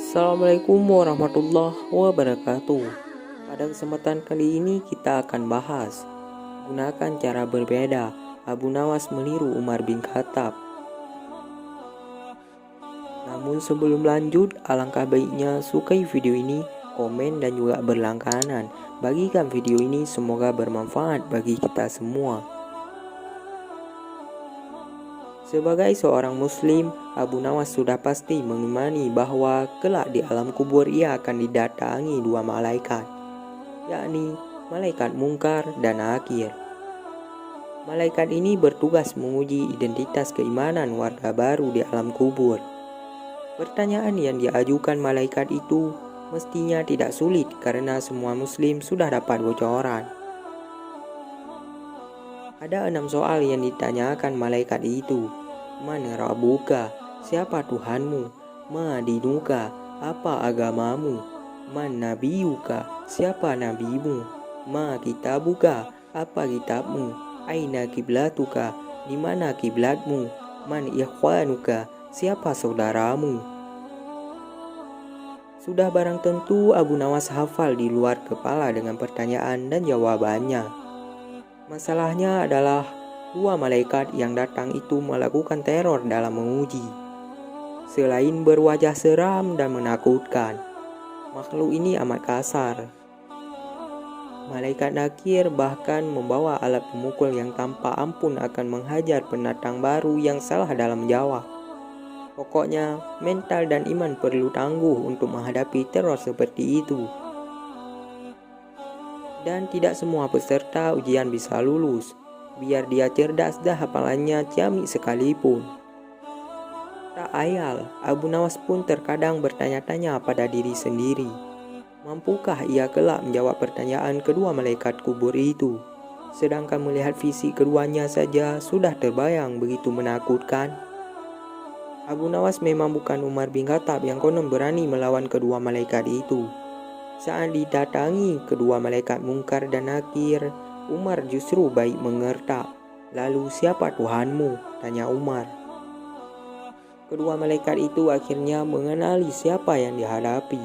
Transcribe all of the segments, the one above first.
Assalamualaikum warahmatullahi wabarakatuh. Pada kesempatan kali ini kita akan bahas gunakan cara berbeda Abu Nawas meniru Umar bin Khattab. Namun sebelum lanjut, alangkah baiknya sukai video ini, komen dan juga berlangganan. Bagikan video ini, semoga bermanfaat bagi kita semua. Sebagai seorang muslim, Abu Nawas sudah pasti mengimani bahwa kelak di alam kubur ia akan didatangi dua malaikat, yakni malaikat Munkar dan Nakir. Malaikat ini bertugas menguji identitas keimanan warga baru di alam kubur. Pertanyaan yang diajukan malaikat itu mestinya tidak sulit karena semua muslim sudah dapat bocoran. Ada 6 soal yang ditanyakan malaikat itu. Man Rabbuka, siapa Tuhanmu? Ma dinuka, apa agamamu? Man nabiyuka, siapa nabimu? Ma kitabuka, apa kitabmu? Aina kiblatuka, di mana kiblatmu? Man ikhwanuka, siapa saudaramu? Sudah barang tentu Abu Nawas hafal di luar kepala dengan pertanyaan dan jawabannya. Masalahnya adalah dua malaikat yang datang itu melakukan teror dalam menguji. Selain berwajah seram dan menakutkan, makhluk ini amat kasar. Malaikat Nakir bahkan membawa alat pemukul yang tanpa ampun akan menghajar pendatang baru yang salah dalam menjawab. Pokoknya, mental dan iman perlu tangguh untuk menghadapi teror seperti itu. Dan tidak semua peserta ujian bisa lulus, biar dia cerdas dah hafalannya ciamik sekalipun. Tak ayal, Abu Nawas pun terkadang bertanya-tanya pada diri sendiri. Mampukah ia kelak menjawab pertanyaan kedua malaikat kubur itu? Sedangkan melihat fisik keduanya saja sudah terbayang begitu menakutkan. Abu Nawas memang bukan Umar bin Khattab yang konon berani melawan kedua malaikat itu. Saat didatangi kedua malaikat Munkar dan Nakir, Umar justru baik mengertak. Lalu siapa Tuhanmu? Tanya Umar. Kedua malaikat itu akhirnya mengenali siapa yang dihadapi.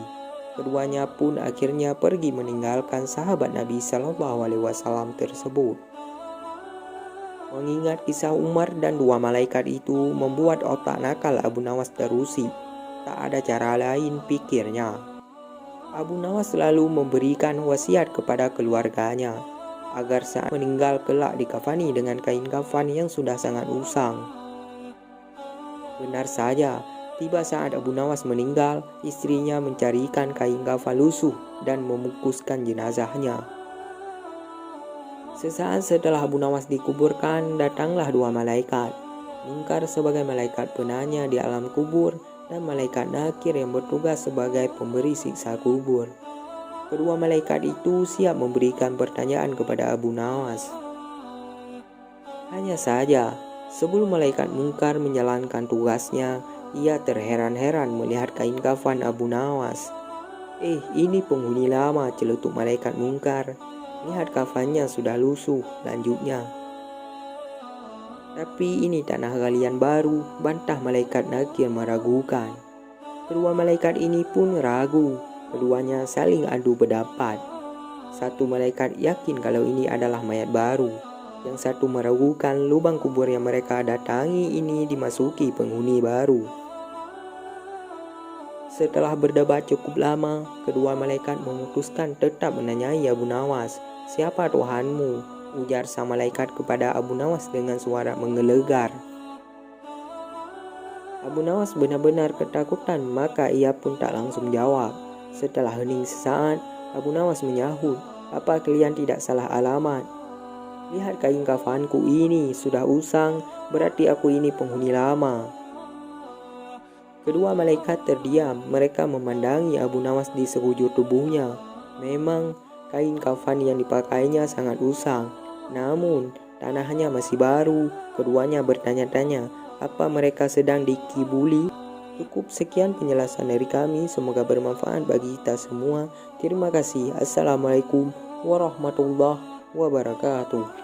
Keduanya pun akhirnya pergi meninggalkan sahabat Nabi SAW tersebut. Mengingat kisah Umar dan dua malaikat itu membuat otak nakal Abu Nawas terusik. Tak ada cara lain, pikirnya. Abu Nawas selalu memberikan wasiat kepada keluarganya agar saat meninggal kelak dikafani dengan kain kafan yang sudah sangat usang. Benar saja, tiba saat Abu Nawas meninggal, istrinya mencarikan kain kafan lusuh dan membungkuskan jenazahnya. Sesaat setelah Abu Nawas dikuburkan, datanglah dua malaikat, Munkar sebagai malaikat penanya di alam kubur, dan malaikat Nakir yang bertugas sebagai pemberi siksa kubur. Kedua malaikat itu siap memberikan pertanyaan kepada Abu Nawas. Hanya saja, sebelum malaikat Munkar menjalankan tugasnya, ia terheran-heran melihat kain kafan Abu Nawas. Ini penghuni lama, celetuk malaikat Munkar. Lihat kafannya sudah lusuh, lanjutnya. Tapi ini tanah galian baru, bantah malaikat Nakir meragukan. Kedua malaikat ini pun ragu, keduanya saling adu pendapat. Satu malaikat yakin kalau ini adalah mayat baru, yang satu meragukan lubang kubur yang mereka datangi ini dimasuki penghuni baru. Setelah berdebat cukup lama, kedua malaikat memutuskan tetap menanyai Abu Nawas, siapa Tuhanmu? Ujar sang malaikat kepada Abu Nawas dengan suara menggelegar. Abu Nawas benar-benar ketakutan, maka ia pun tak langsung jawab. Setelah hening sesaat, Abu Nawas menyahut, apa kalian tidak salah alamat? Lihat kain kafanku ini, sudah usang, berarti aku ini penghuni lama. Kedua malaikat terdiam, mereka memandangi Abu Nawas di sekujur tubuhnya. Memang, kain kafan yang dipakainya sangat usang. Namun, tanahnya masih baru. Keduanya bertanya-tanya, apa mereka sedang dikibuli? Cukup sekian penjelasan dari kami, semoga bermanfaat bagi kita semua. Terima kasih. Assalamualaikum warahmatullahi wabarakatuh.